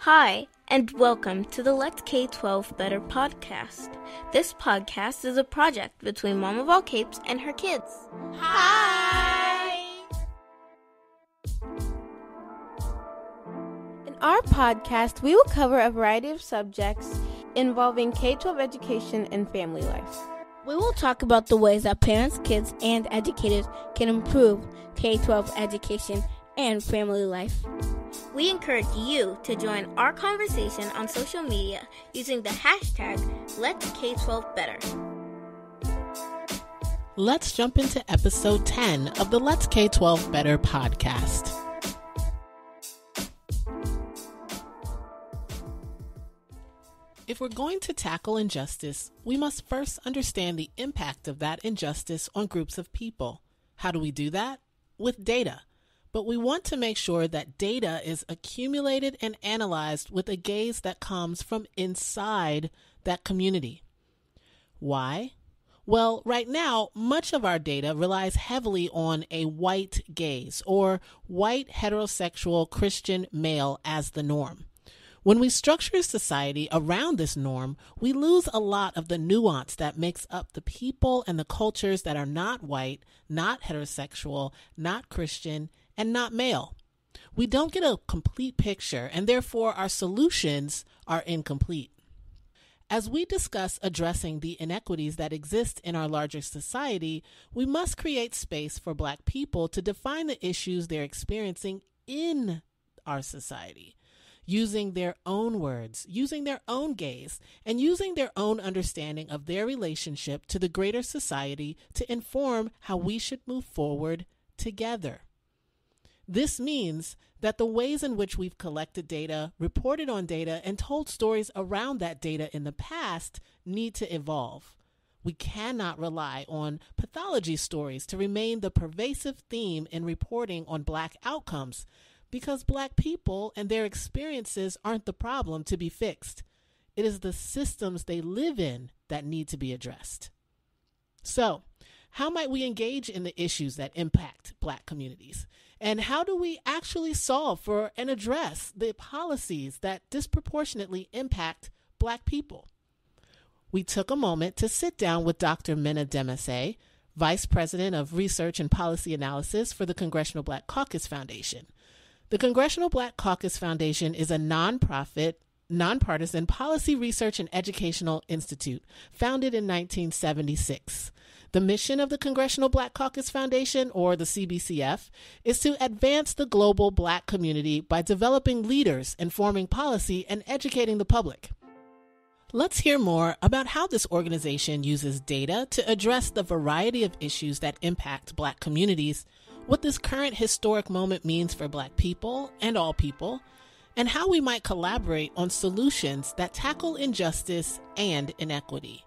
Hi, and welcome to the Let's K12 Better podcast. This podcast is a project between Mom of All Capes and her kids. Hi! In our podcast, we will cover a variety of subjects involving K12 education and family life. We will talk about the ways that parents, kids, and educators can improve K12 education and family life. We encourage you to join our conversation on social media using the hashtag #Let'sK12Better. Let's jump into episode 10 of the Let's K12 Better podcast. If we're going to tackle injustice, we must first understand the impact of that injustice on groups of people. How do we do that? With data. But we want to make sure that data is accumulated and analyzed with a gaze that comes from inside that community. Why? Well, right now, much of our data relies heavily on a white gaze or white heterosexual Christian male as the norm. When we structure society around this norm, we lose a lot of the nuance that makes up the people and the cultures that are not white, not heterosexual, not Christian, and not male. We don't get a complete picture, and therefore our solutions are incomplete. As we discuss addressing the inequities that exist in our larger society, we must create space for Black people to define the issues they're experiencing in our society, using their own words, using their own gaze, and using their own understanding of their relationship to the greater society to inform how we should move forward together. This means that the ways in which we've collected data, reported on data, and told stories around that data in the past need to evolve. We cannot rely on pathology stories to remain the pervasive theme in reporting on Black outcomes, because Black people and their experiences aren't the problem to be fixed. It is the systems they live in that need to be addressed. So, how might we engage in the issues that impact Black communities? And how do we actually solve for and address the policies that disproportionately impact Black people? We took a moment to sit down with Dr. Menna Demessie, Vice President of Research and Policy Analysis for the Congressional Black Caucus Foundation. The Congressional Black Caucus Foundation is a nonprofit, nonpartisan policy research and educational institute founded in 1976. The mission of the Congressional Black Caucus Foundation, or the CBCF, is to advance the global Black community by developing leaders, informing policy, and educating the public. Let's hear more about how this organization uses data to address the variety of issues that impact Black communities, what this current historic moment means for Black people and all people, and how we might collaborate on solutions that tackle injustice and inequity.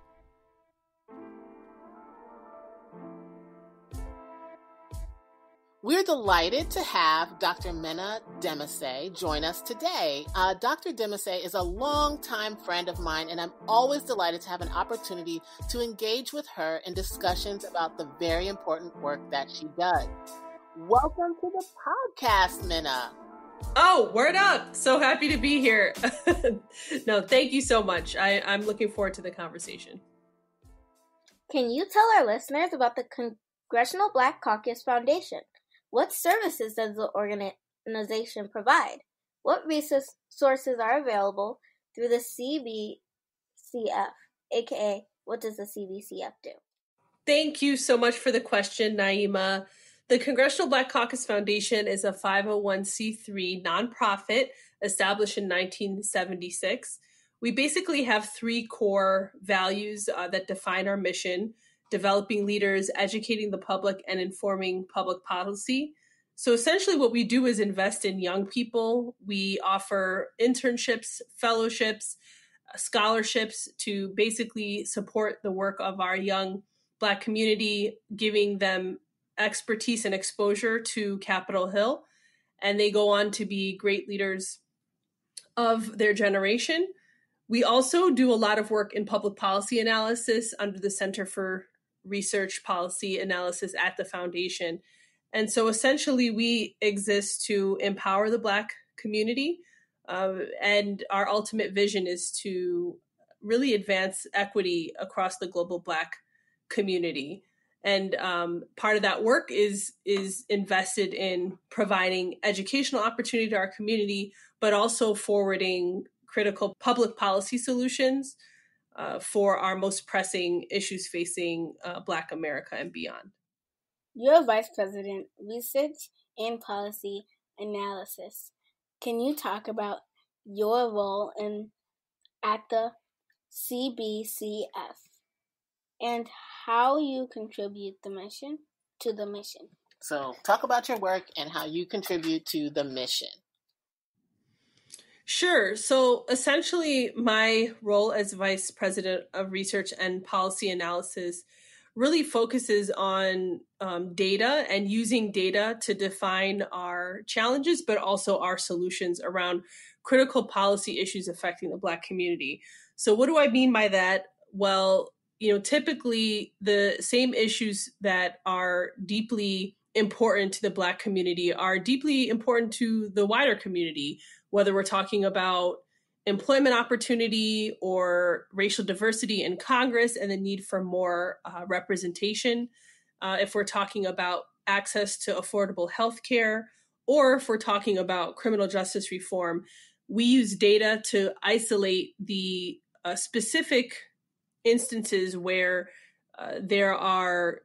We're delighted to have Dr. Menna Demessie join us today. Dr. Demessie is a longtime friend of mine, and I'm always delighted to have an opportunity to engage with her in discussions about the very important work that she does. Welcome to the podcast, Menna. Oh, word up. So happy to be here. No, thank you so much. I'm looking forward to the conversation. Can you tell our listeners about the Congressional Black Caucus Foundation? What services does the organization provide? What resources are available through the CBCF, aka what does the CBCF do? Thank you so much for the question, Naima. The Congressional Black Caucus Foundation is a 501c3 nonprofit established in 1976. We basically have three core values that define our mission: developing leaders, educating the public, and informing public policy. So essentially what we do is invest in young people. We offer internships, fellowships, scholarships to basically support the work of our young Black community, giving them expertise and exposure to Capitol Hill. And they go on to be great leaders of their generation. We also do a lot of work in public policy analysis under the Center for Research Policy Analysis at the foundation. And so essentially we exist to empower the Black community, And our ultimate vision is to really advance equity across the global Black community. And part of that work is invested in providing educational opportunity to our community, but also forwarding critical public policy solutions for our most pressing issues facing Black America and beyond. You're Vice President, Research and Policy Analysis. Can you talk about your role at the CBCF and how you contribute to the mission? So talk about your work and how you contribute to the mission. Sure. So essentially, my role as Vice President of Research and Policy Analysis really focuses on data and using data to define our challenges, but also our solutions around critical policy issues affecting the Black community. So what do I mean by that? Well, typically the same issues that are deeply important to the Black community are deeply important to the wider community, whether we're talking about employment opportunity or racial diversity in Congress and the need for more representation. If we're talking about access to affordable health care, or if we're talking about criminal justice reform, we use data to isolate the specific instances where there are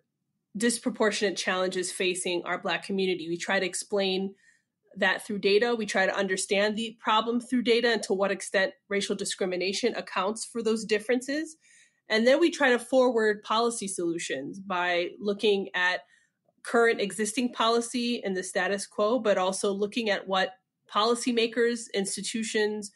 disproportionate challenges facing our Black community. We try to explain that through data. We try to understand the problem through data and to what extent racial discrimination accounts for those differences. And then we try to forward policy solutions by looking at current existing policy and the status quo, but also looking at what policymakers, institutions,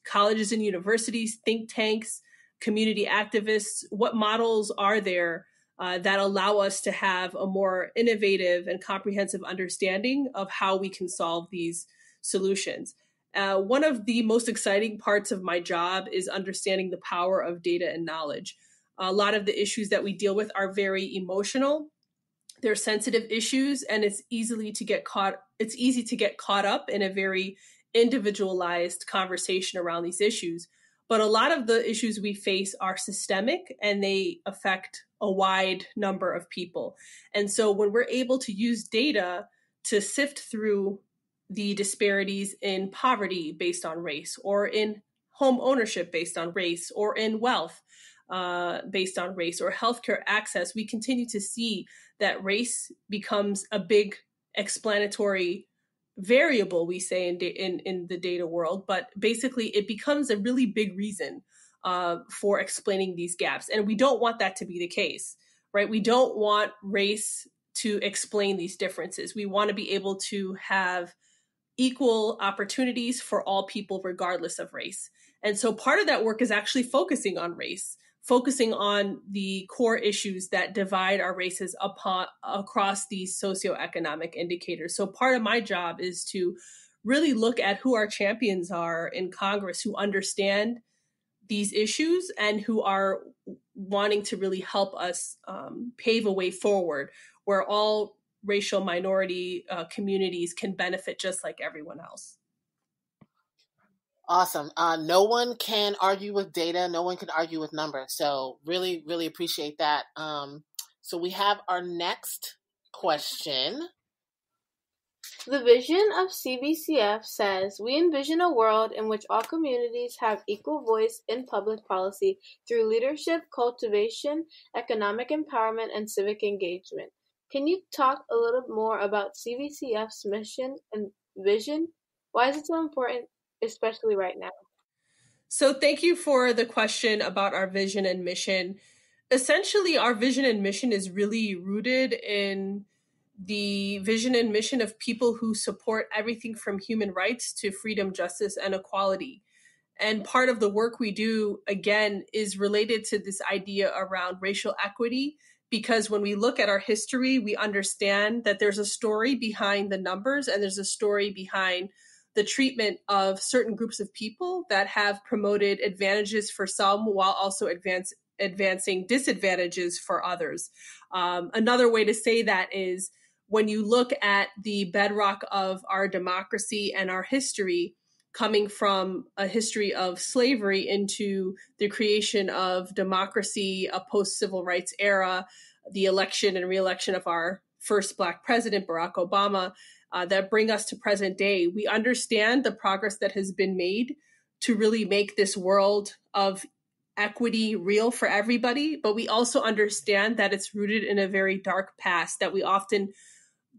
colleges and universities, think tanks, community activists, what models are there that allow us to have a more innovative and comprehensive understanding of how we can solve these solutions. One of the most exciting parts of my job is understanding the power of data and knowledge. A lot of the issues that we deal with are very emotional. They're sensitive issues, and it's easy to get caught up in a very individualized conversation around these issues. But a lot of the issues we face are systemic and they affect a wide number of people. And so when we're able to use data to sift through the disparities in poverty based on race, or in home ownership based on race, or in wealth based on race, or healthcare access, we continue to see that race becomes a big explanatory variable, we say in the data world, but basically it becomes a really big reason for explaining these gaps. And we don't want that to be the case, right? We don't want race to explain these differences. We want to be able to have equal opportunities for all people, regardless of race. And so part of that work is actually focusing on race, focusing on the core issues that divide our races across these socioeconomic indicators. So part of my job is to really look at who our champions are in Congress, who understand these issues and who are wanting to really help us pave a way forward where all racial minority communities can benefit just like everyone else. Awesome. No one can argue with data. No one can argue with numbers. So really, really appreciate that. So we have our next question. The vision of CBCF says, we envision a world in which all communities have equal voice in public policy through leadership, cultivation, economic empowerment, and civic engagement. Can you talk a little more about CBCF's mission and vision? Why is it so important, especially right now? So thank you for the question about our vision and mission. Essentially, our vision and mission is really rooted in the vision and mission of people who support everything from human rights to freedom, justice, and equality. And part of the work we do, again, is related to this idea around racial equity, because when we look at our history, we understand that there's a story behind the numbers and there's a story behind the treatment of certain groups of people that have promoted advantages for some while also advancing disadvantages for others. Another way to say that is when you look at the bedrock of our democracy and our history, coming from a history of slavery into the creation of democracy, a post-civil rights era, the election and re-election of our first Black president, Barack Obama, that bring us to present day. We understand the progress that has been made to really make this world of equity real for everybody, but we also understand that it's rooted in a very dark past that we often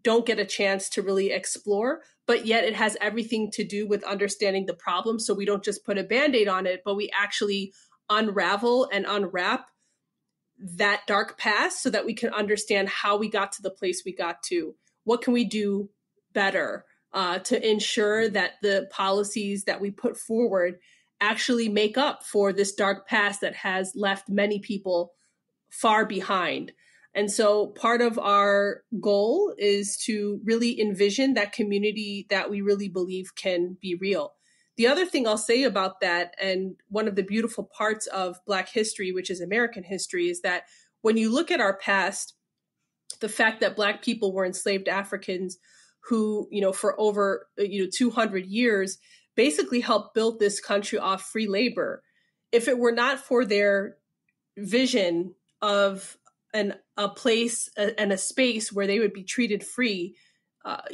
don't get a chance to really explore, but yet it has everything to do with understanding the problem. So we don't just put a Band-Aid on it, but we actually unravel and unwrap that dark past so that we can understand how we got to the place we got to. What can we do better to ensure that the policies that we put forward actually make up for this dark past that has left many people far behind? And so part of our goal is to really envision that community that we really believe can be real. The other thing I'll say about that, and one of the beautiful parts of Black history, which is American history, is that when you look at our past, the fact that Black people were enslaved Africans who, for over 200 years, basically helped build this country off free labor. If it were not for their vision of a place and a space where they would be treated free,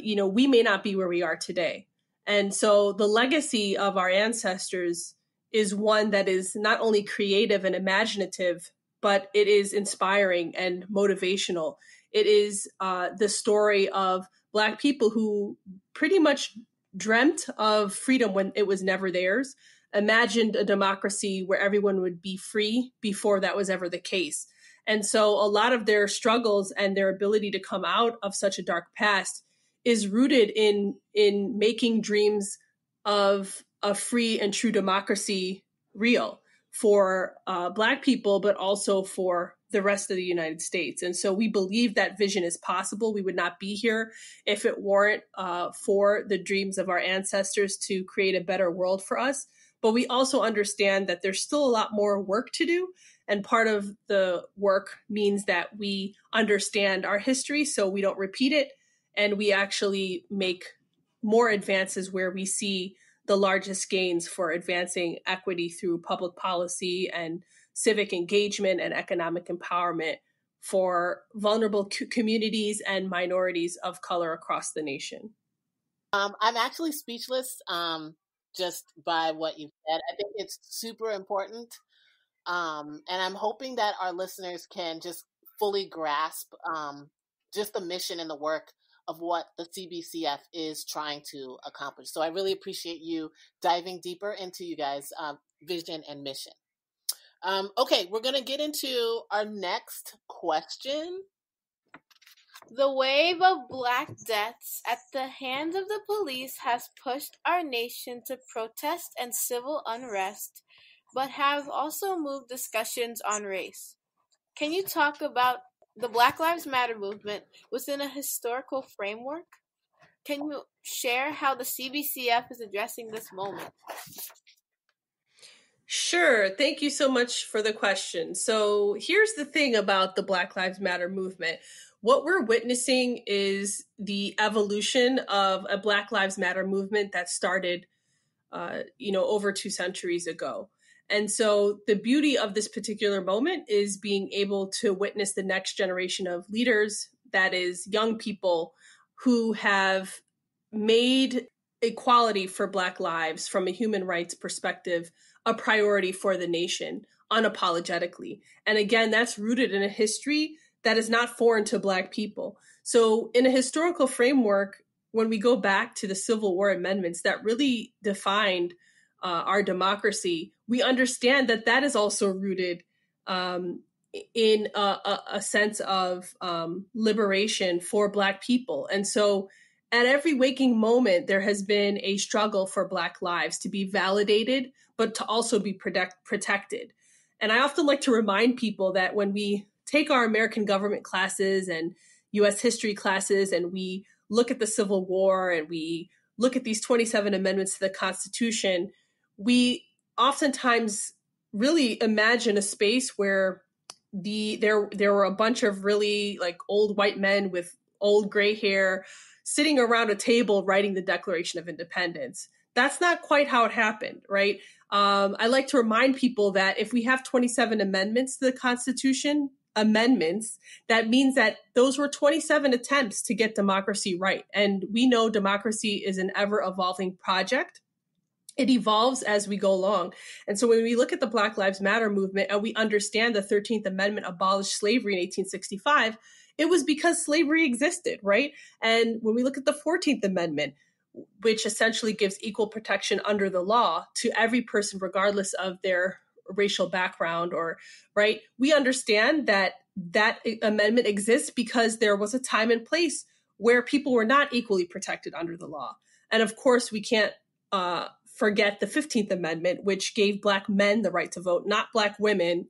we may not be where we are today. And so the legacy of our ancestors is one that is not only creative and imaginative, but it is inspiring and motivational. It is the story of Black people who pretty much dreamt of freedom when it was never theirs, imagined a democracy where everyone would be free before that was ever the case. And so a lot of their struggles and their ability to come out of such a dark past is rooted in making dreams of a free and true democracy real for Black people, but also for the rest of the United States. And so we believe that vision is possible. We would not be here if it weren't for the dreams of our ancestors to create a better world for us. But we also understand that there's still a lot more work to do. And part of the work means that we understand our history so we don't repeat it. And we actually make more advances where we see the largest gains for advancing equity through public policy and civic engagement and economic empowerment for vulnerable communities and minorities of color across the nation. I'm actually speechless just by what you said. I think it's super important. And I'm hoping that our listeners can just fully grasp just the mission and the work of what the CBCF is trying to accomplish. So I really appreciate you diving deeper into you guys' vision and mission. Okay, we're going to get into our next question. The wave of Black deaths at the hands of the police has pushed our nation to protest and civil unrest, but have also moved discussions on race. Can you talk about the Black Lives Matter movement within a historical framework? Can you share how the CBCF is addressing this moment? Sure. Thank you so much for the question. So here's the thing about the Black Lives Matter movement. What we're witnessing is the evolution of a Black Lives Matter movement that started, over 2 centuries ago. And so the beauty of this particular moment is being able to witness the next generation of leaders, that is young people who have made equality for Black lives from a human rights perspective a priority for the nation unapologetically. And again, that's rooted in a history that is not foreign to Black people. So in a historical framework, when we go back to the Civil War amendments that really defined our democracy, we understand that that is also rooted in a sense of liberation for Black people. And so at every waking moment, there has been a struggle for Black lives to be validated, but to also be protected. And I often like to remind people that when we take our American government classes and U.S. history classes, and we look at the Civil War and we look at these 27 amendments to the Constitution, we oftentimes really imagine a space where there were a bunch of really old white men with old gray hair sitting around a table writing the Declaration of Independence. That's not quite how it happened, right? I like to remind people that if we have 27 amendments to the Constitution, that means that those were 27 attempts to get democracy right. And we know democracy is an ever-evolving project. It evolves as we go along. And so when we look at the Black Lives Matter movement and we understand the 13th Amendment abolished slavery in 1865, it was because slavery existed, right? And when we look at the 14th Amendment, which essentially gives equal protection under the law to every person, regardless of their racial background, or right, we understand that that amendment exists because there was a time and place where people were not equally protected under the law. And of course, we can't forget the 15th Amendment, which gave Black men the right to vote, not Black women.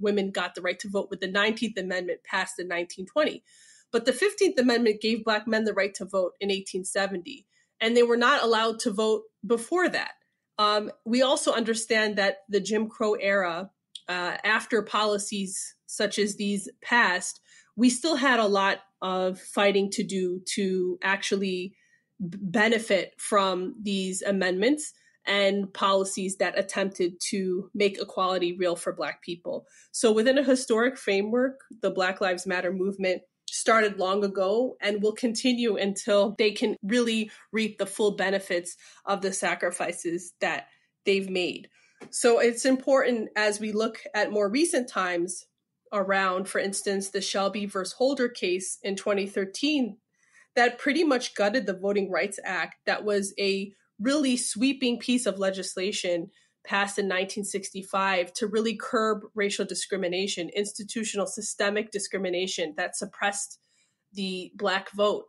Women got the right to vote with the 19th Amendment passed in 1920. But the 15th Amendment gave Black men the right to vote in 1870, and they were not allowed to vote before that. We also understand that the Jim Crow era, after policies such as these passed, we still had a lot of fighting to do to actually benefit from these amendments and policies that attempted to make equality real for Black people. So within a historic framework, the Black Lives Matter movement started long ago and will continue until they can really reap the full benefits of the sacrifices that they've made. So it's important as we look at more recent times around, for instance, the Shelby versus Holder case in 2013, that pretty much gutted the Voting Rights Act. That was a really sweeping piece of legislation passed in 1965 to really curb racial discrimination, institutional systemic discrimination that suppressed the Black vote.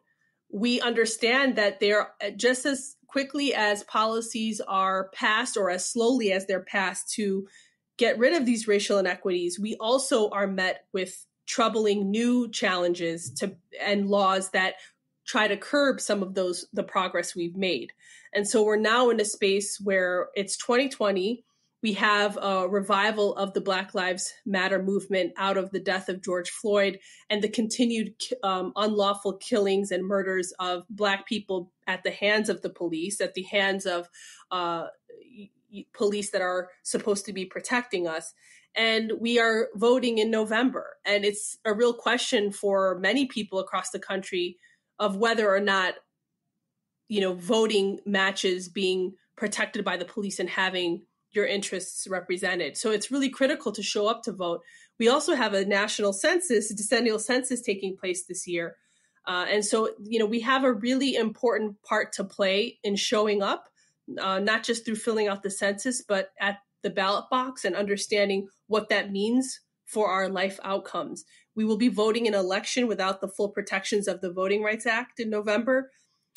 We understand that they're just as quickly as policies are passed, or as slowly as they're passed to get rid of these racial inequities, we also are met with troubling new challenges and laws that try to curb some of the progress we've made. And so we're now in a space where it's 2020. We have a revival of the Black Lives Matter movement out of the death of George Floyd and the continued unlawful killings and murders of Black people at the hands of the police, at the hands of police that are supposed to be protecting us. And we are voting in November. And it's a real question for many people across the country of whether or not, voting matches being protected by the police and having your interests represented. So it's really critical to show up to vote. We also have a national census, a decennial census taking place this year. And so, we have a really important part to play in showing up, not just through filling out the census, but at the ballot box and understanding what that means for our life outcomes. We will be voting in an election without the full protections of the Voting Rights Act in November.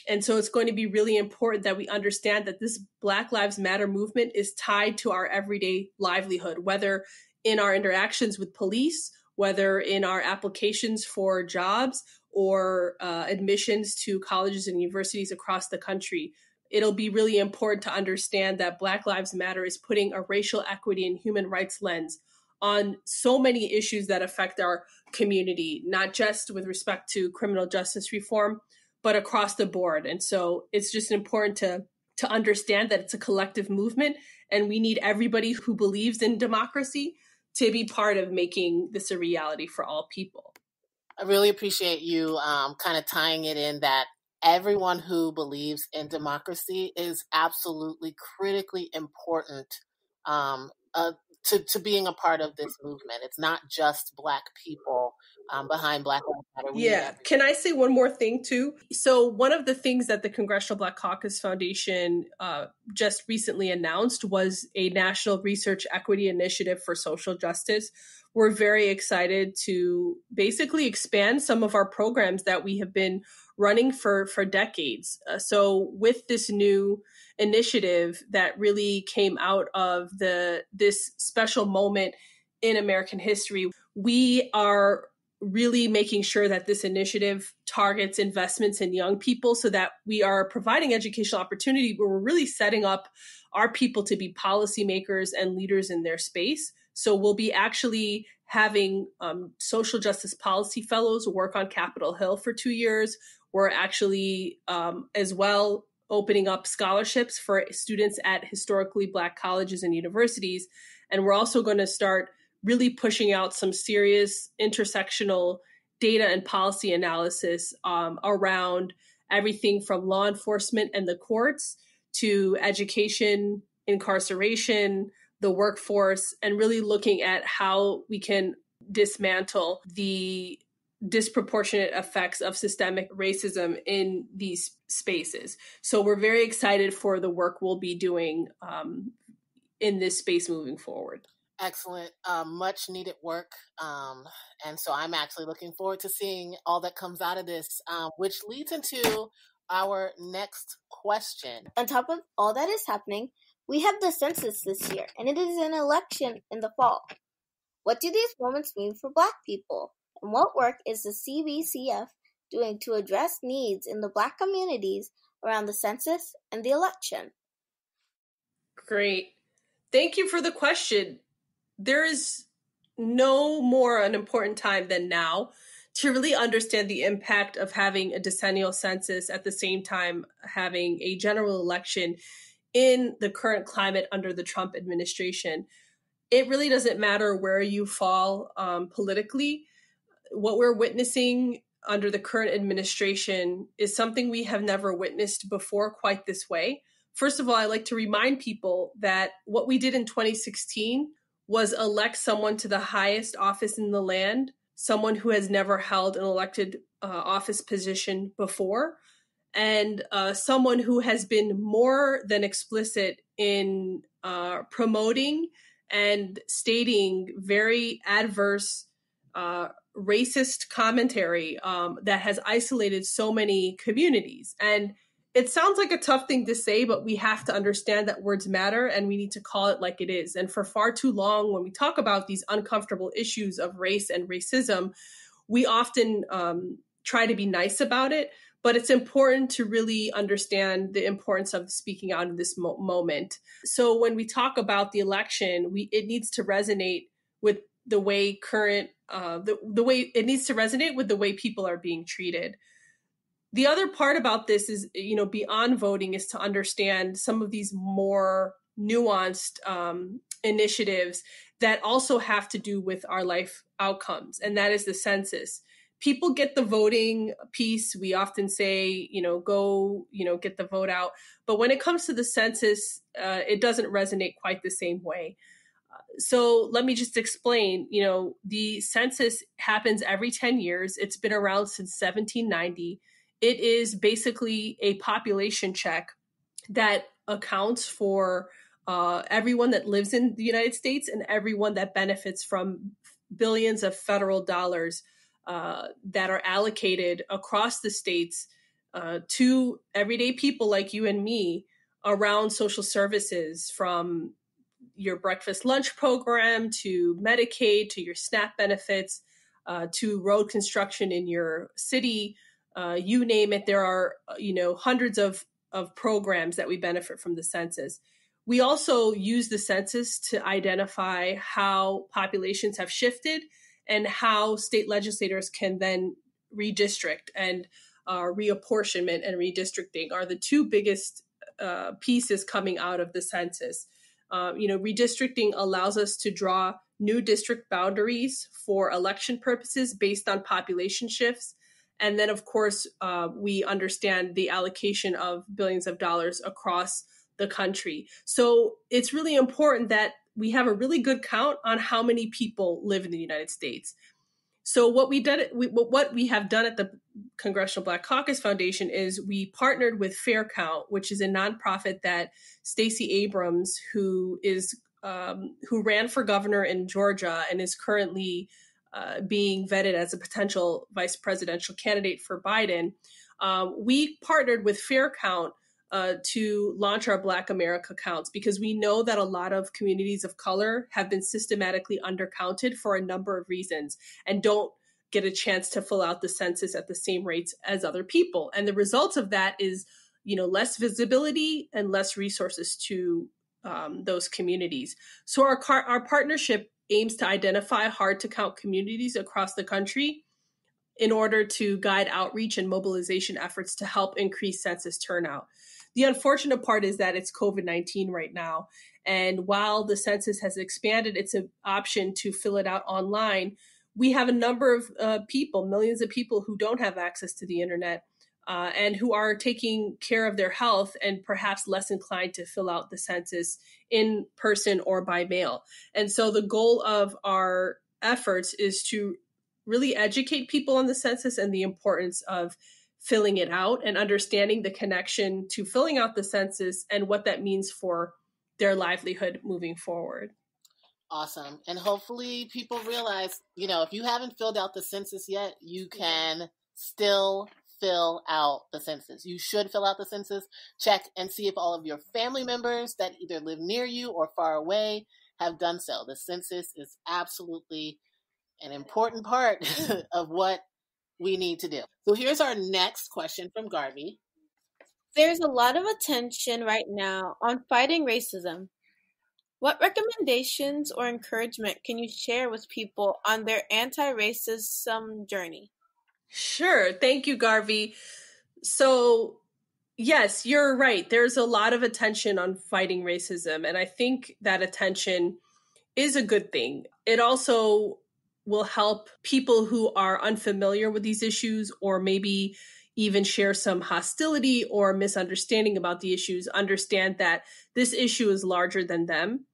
And so it's going to be really important that we understand that this Black Lives Matter movement is tied to our everyday livelihood, whether in our interactions with police, whether in our applications for jobs or admissions to colleges and universities across the country. It'll be really important to understand that Black Lives Matter is putting a racial equity and human rights lens on so many issues that affect our community, not just with respect to criminal justice reform, but across the board. And so it's just important to understand that it's a collective movement, and we need everybody who believes in democracy to be part of making this a reality for all people. I really appreciate you kind of tying it in that everyone who believes in democracy is absolutely critically important to being a part of this movement. It's not just Black people behind Black Lives Matter. Yeah. Can I say one more thing too? So one of the things that the Congressional Black Caucus Foundation just recently announced was a national research equity initiative for social justice. We're very excited to basically expand some of our programs that we have been running for decades. So with this new initiative that really came out of this special moment in American history, we are really making sure that this initiative targets investments in young people so that we are providing educational opportunity, but we're really setting up our people to be policymakers and leaders in their space. So we'll be actually having social justice policy fellows work on Capitol Hill for 2 years. We're actually as well opening up scholarships for students at historically Black colleges and universities. And we're also going to start really pushing out some serious intersectional data and policy analysis around everything from law enforcement and the courts to education, incarceration, the workforce, and really looking at how we can dismantle the disproportionate effects of systemic racism in these spaces. So we're very excited for the work we'll be doing in this space moving forward. Excellent. Much needed work. And so I'm actually looking forward to seeing all that comes out of this, which leads into our next question. On top of all that is happening, we have the census this year, and it is an election in the fall. What do these moments mean for Black people? And what work is the CBCF doing to address needs in the Black communities around the census and the election? Great. Thank you for the question. There is no more an important time than now to really understand the impact of having a decennial census at the same time having a general election in the current climate under the Trump administration. It really doesn't matter where you fall politically. What we're witnessing under the current administration is something we have never witnessed before quite this way. First of all, I like to remind people that what we did in 2016 was elect someone to the highest office in the land, someone who has never held an elected office position before, and someone who has been more than explicit in promoting and stating very adverse racist commentary that has isolated so many communities. And it sounds like a tough thing to say, but we have to understand that words matter and we need to call it like it is. And for far too long, when we talk about these uncomfortable issues of race and racism, we often try to be nice about it. But it's important to really understand the importance of speaking out in this moment. So when we talk about the election, it needs to resonate with the way it needs to resonate with the way people are being treated. The other part about this is, beyond voting, is to understand some of these more nuanced initiatives that also have to do with our life outcomes, and that is the census. People get the voting piece. We often say, go, get the vote out. But when it comes to the census, it doesn't resonate quite the same way. So let me just explain, the census happens every 10 years. It's been around since 1790. It is basically a population check that accounts for everyone that lives in the United States and everyone that benefits from billions of federal dollars that are allocated across the states to everyday people like you and me around social services, from your breakfast lunch program to Medicaid to your SNAP benefits to road construction in your city. You name it, there are hundreds of programs that we benefit from the census. We also use the census to identify how populations have shifted and how state legislators can then redistrict, and reapportionment and redistricting are the two biggest pieces coming out of the census. Redistricting allows us to draw new district boundaries for election purposes based on population shifts. And then, of course, we understand the allocation of billions of dollars across the country. So it's really important that we have a really good count on how many people live in the United States. So what we have done at the Congressional Black Caucus Foundation is we partnered with Fair Count, which is a nonprofit that Stacey Abrams, who ran for governor in Georgia and is currently being vetted as a potential vice presidential candidate for Biden. We partnered with Fair Count to launch our Black America counts, because we know that a lot of communities of color have been systematically undercounted for a number of reasons and don't get a chance to fill out the census at the same rates as other people. And the results of that is, less visibility and less resources to those communities. So our partnership aims to identify hard to count communities across the country in order to guide outreach and mobilization efforts to help increase census turnout. The unfortunate part is that it's COVID-19 right now. And while the census has expanded its option to fill it out online, we have a number of people, millions of people who don't have access to the internet and who are taking care of their health and perhaps less inclined to fill out the census in person or by mail. And so the goal of our efforts is to really educate people on the census and the importance of filling it out and understanding the connection to filling out the census and what that means for their livelihood moving forward. Awesome. And hopefully people realize, if you haven't filled out the census yet, you can still fill out the census. You should fill out the census. Check and see if all of your family members that either live near you or far away have done so. The census is absolutely an important part of what we need to do. So here's our next question from Garvey. There's a lot of attention right now on fighting racism. What recommendations or encouragement can you share with people on their anti-racism journey? Sure. Thank you, Garvey. So, yes, you're right. There's a lot of attention on fighting racism, and I think that attention is a good thing. It also will help people who are unfamiliar with these issues or maybe even share some hostility or misunderstanding about the issues understand that this issue is larger than them.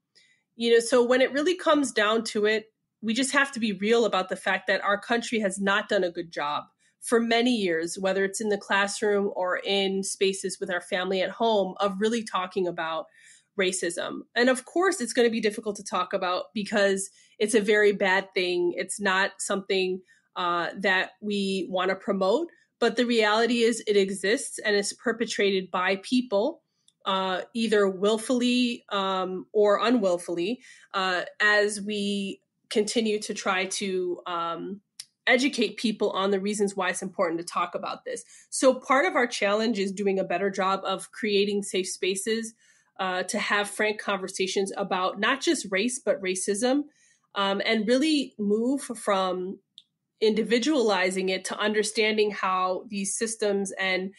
So when it really comes down to it, we just have to be real about the fact that our country has not done a good job for many years, whether it's in the classroom or in spaces with our family at home, of really talking about racism. And of course, it's going to be difficult to talk about because it's a very bad thing. It's not something that we want to promote, but the reality is it exists and it's perpetrated by people, either willfully or unwillfully, as we continue to try to educate people on the reasons why it's important to talk about this. So part of our challenge is doing a better job of creating safe spaces to have frank conversations about not just race, but racism, and really move from individualizing it to understanding how these systems and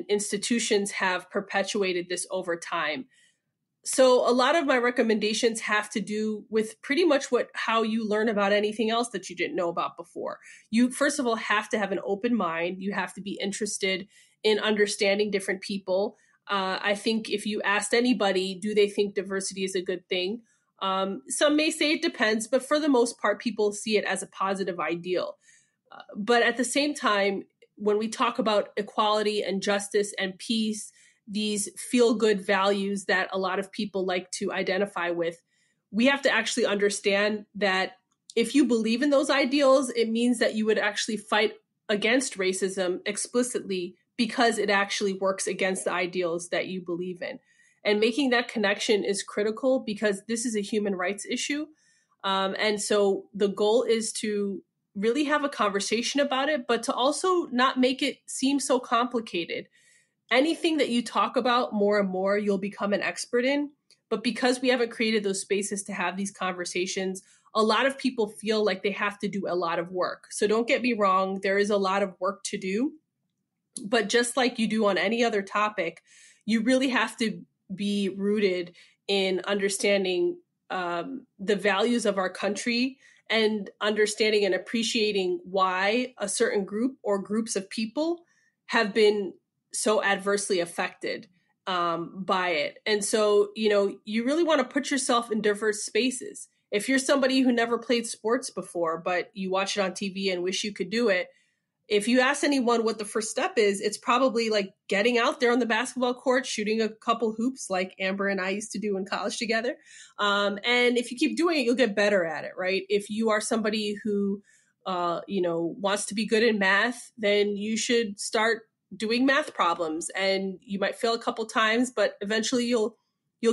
institutions have perpetuated this over time. So a lot of my recommendations have to do with pretty much how you learn about anything else that you didn't know about before. You, first of all, have to have an open mind. You have to be interested in understanding different people. I think if you asked anybody, do they think diversity is a good thing? Some may say it depends, but for the most part, people see it as a positive ideal. But at the same time, when we talk about equality and justice and peace, these feel-good values that a lot of people like to identify with, we have to actually understand that if you believe in those ideals, it means that you would actually fight against racism explicitly because it actually works against the ideals that you believe in. And making that connection is critical because this is a human rights issue. And so the goal is to really have a conversation about it, but to also not make it seem so complicated. Anything that you talk about more and more, you'll become an expert in. But because we haven't created those spaces to have these conversations, a lot of people feel like they have to do a lot of work. So don't get me wrong, there is a lot of work to do. But just like you do on any other topic, you really have to be rooted in understanding the values of our country and understanding and appreciating why a certain group or groups of people have been so adversely affected by it. And so, you really want to put yourself in diverse spaces. If you're somebody who never played sports before, but you watch it on TV and wish you could do it, if you ask anyone what the first step is, it's probably like getting out there on the basketball court, shooting a couple hoops like Amber and I used to do in college together. And if you keep doing it, you'll get better at it, right? If you are somebody who, wants to be good in math, then you should start doing math problems, and you might fail a couple times, but eventually you'll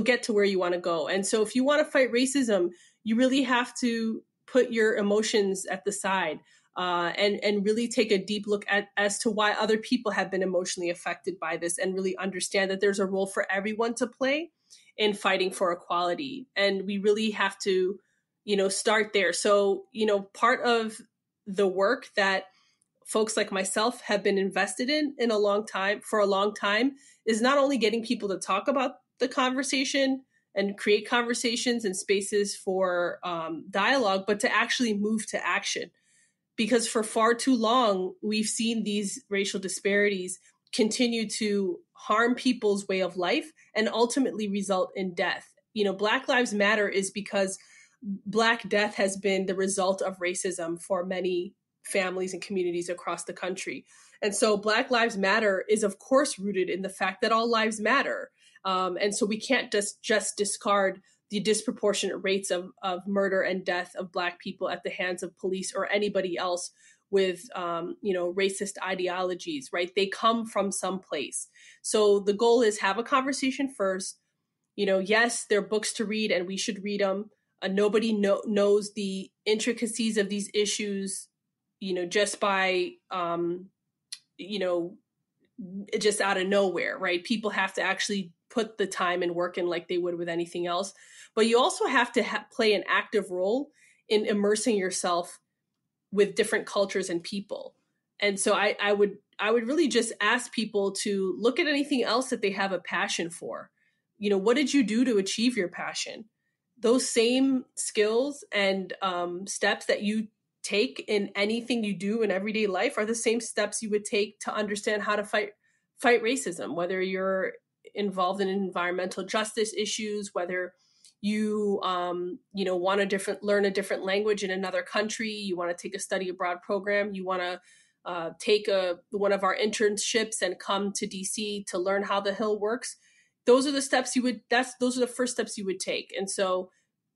get to where you want to go. And so if you want to fight racism, you really have to put your emotions at the side. And really take a deep look as to why other people have been emotionally affected by this, and really understand that there's a role for everyone to play in fighting for equality. And we really have to, start there. So, part of the work that folks like myself have been invested in a long time, is not only getting people to talk about the conversation and create conversations and spaces for dialogue, but to actually move to action. Because for far too long, we've seen these racial disparities continue to harm people's way of life and ultimately result in death. Black Lives Matter is because Black death has been the result of racism for many families and communities across the country. And so Black Lives Matter is, of course, rooted in the fact that all lives matter. And so we can't just discard the disproportionate rates of murder and death of Black people at the hands of police or anybody else with, racist ideologies, right? They come from someplace. So the goal is have a conversation first. Yes, there are books to read and we should read them. Nobody knows the intricacies of these issues, just by, just out of nowhere, right? People have to actually put the time and work in like they would with anything else. But you also have to play an active role in immersing yourself with different cultures and people. And so I would really just ask people to look at anything else that they have a passion for. What did you do to achieve your passion? Those same skills and steps that you take in anything you do in everyday life are the same steps you would take to understand how to fight racism, whether you're involved in environmental justice issues, whether you want to learn a different language in another country, you want to take a study abroad program, you want to take one of our internships and come to DC to learn how the Hill works. Those are the steps those are the first steps you would take. And so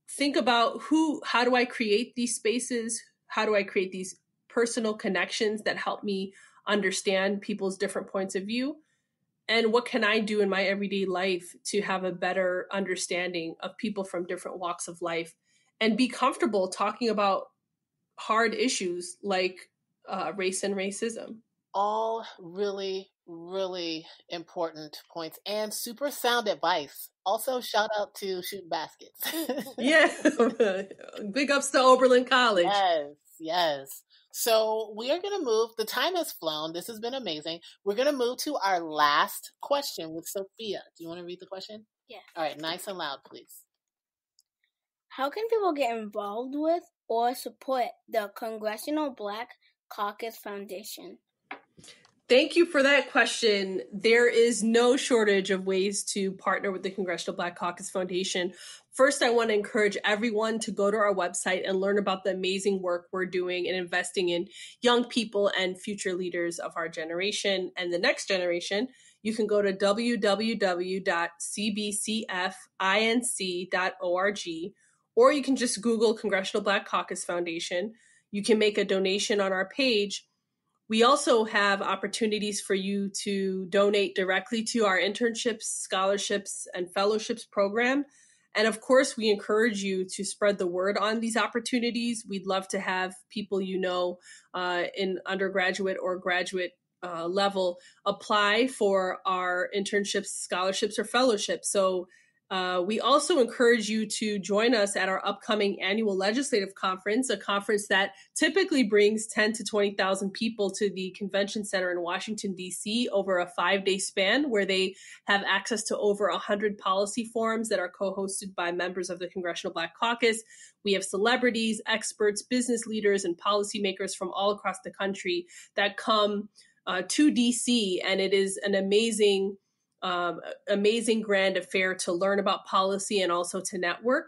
think about how do I create these spaces? How do I create these personal connections that help me understand people's different points of view? And what can I do in my everyday life to have a better understanding of people from different walks of life and be comfortable talking about hard issues like race and racism? All really, really important points and super sound advice. Also, shout out to Shoot Baskets. Yeah. Big ups to Oberlin College. Yes. So we are going to move. The time has flown. This has been amazing. We're going to move to our last question with Sophia. Do you want to read the question? Yes. All right. Nice and loud, please. How can people get involved with or support the Congressional Black Caucus Foundation? Thank you for that question. There is no shortage of ways to partner with the Congressional Black Caucus Foundation. First, I want to encourage everyone to go to our website and learn about the amazing work we're doing in investing in young people and future leaders of our generation and the next generation. You can go to www.cbcfinc.org, or you can just Google Congressional Black Caucus Foundation. You can make a donation on our page. We also have opportunities for you to donate directly to our internships, scholarships, and fellowships program. And of course, we encourage you to spread the word on these opportunities. We'd love to have people in undergraduate or graduate level apply for our internships, scholarships, or fellowships. So we also encourage you to join us at our upcoming annual legislative conference, a conference that typically brings 10 to 20,000 people to the convention center in Washington, D.C. over a 5-day span, where they have access to over 100 policy forums that are co-hosted by members of the Congressional Black Caucus. We have celebrities, experts, business leaders, and policymakers from all across the country that come to D.C., and it is an amazing grand affair to learn about policy and also to network.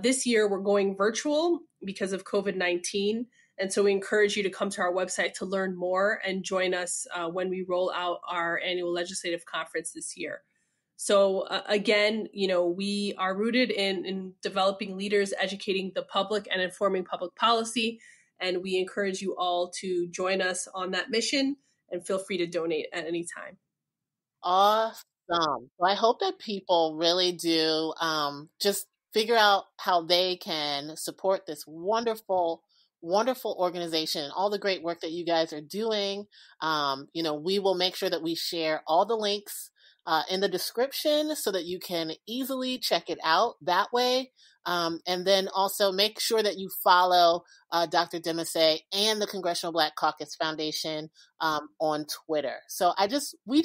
This year, we're going virtual because of COVID-19. And so we encourage you to come to our website to learn more and join us when we roll out our annual legislative conference this year. So again, we are rooted in developing leaders, educating the public, and informing public policy. And we encourage you all to join us on that mission, and feel free to donate at any time. Awesome. So I hope that people really do just figure out how they can support this wonderful, wonderful organization and all the great work that you guys are doing. We will make sure that we share all the links in the description so that you can easily check it out that way. And then also make sure that you follow Dr. Demessie and the Congressional Black Caucus Foundation on Twitter. So we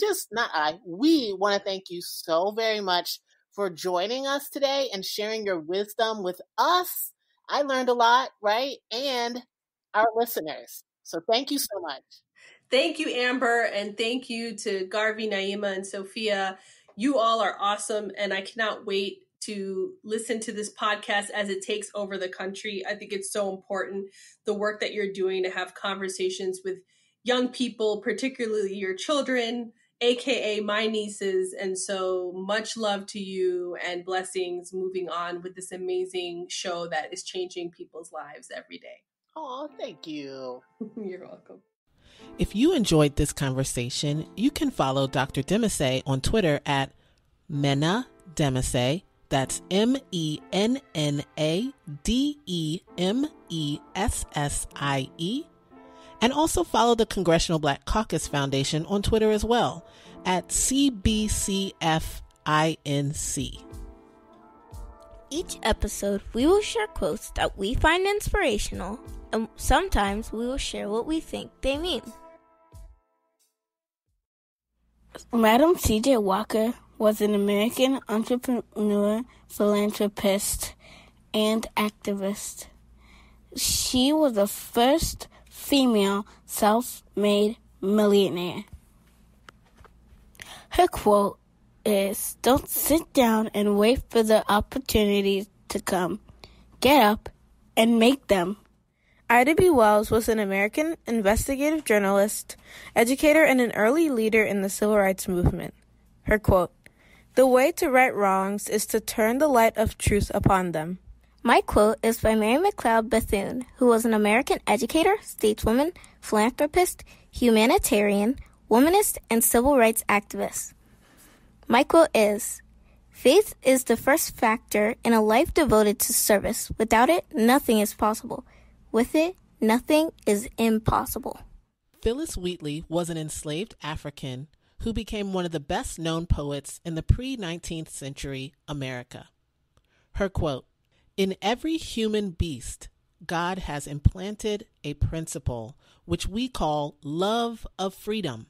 want to thank you so very much for joining us today and sharing your wisdom with us. I learned a lot, right? And our listeners. So thank you so much. Thank you, Amber, and thank you to Garvey, Naima, and Sophia. You all are awesome, and I cannot wait to listen to this podcast as it takes over the country. I think it's so important, the work that you're doing to have conversations with young people, particularly your children, aka my nieces. And so much love to you and blessings moving on with this amazing show that is changing people's lives every day. Oh, thank you. You're welcome. If you enjoyed this conversation, you can follow Dr. Demessie on Twitter at Menna Demessie. That's MENNADEMESSIE. And also follow the Congressional Black Caucus Foundation on Twitter as well at CBCF-INC. Each episode, we will share quotes that we find inspirational, and sometimes we will share what we think they mean. Madam C.J. Walker was an American entrepreneur, philanthropist, and activist. She was the first female self-made millionaire. Her quote is, "Don't sit down and wait for the opportunities to come. Get up and make them." Ida B. Wells was an American investigative journalist, educator, and an early leader in the civil rights movement. Her quote, "The way to right wrongs is to turn the light of truth upon them." My quote is by Mary McLeod Bethune, who was an American educator, stateswoman, philanthropist, humanitarian, womanist, and civil rights activist. My quote is, "Faith is the first factor in a life devoted to service. Without it, nothing is possible. With it, nothing is impossible." Phyllis Wheatley was an enslaved African who became one of the best-known poets in the pre-19th century America. Her quote, "In every human beast, God has implanted a principle which we call love of freedom.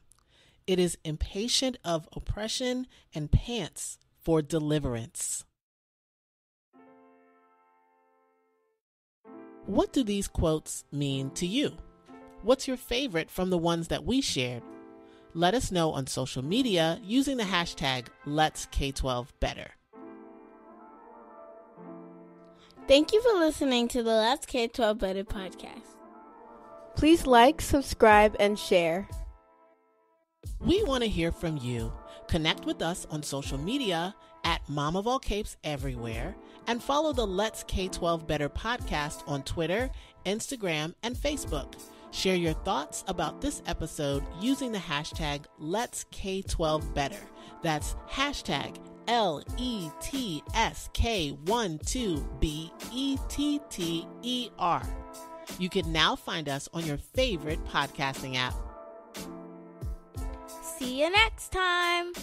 It is impatient of oppression and pants for deliverance." What do these quotes mean to you? What's your favorite from the ones that we shared? Let us know on social media using the hashtag #Let'sK12Better. Thank you for listening to the Let's K12 Better podcast. Please like, subscribe, and share. We want to hear from you. Connect with us on social media at Mom of All Capes everywhere, and follow the Let's K12 Better podcast on Twitter, Instagram, and Facebook. Share your thoughts about this episode using the hashtag #Let'sK12Better. That's hashtag LETSK12BETTER. You can now find us on your favorite podcasting app. See you next time.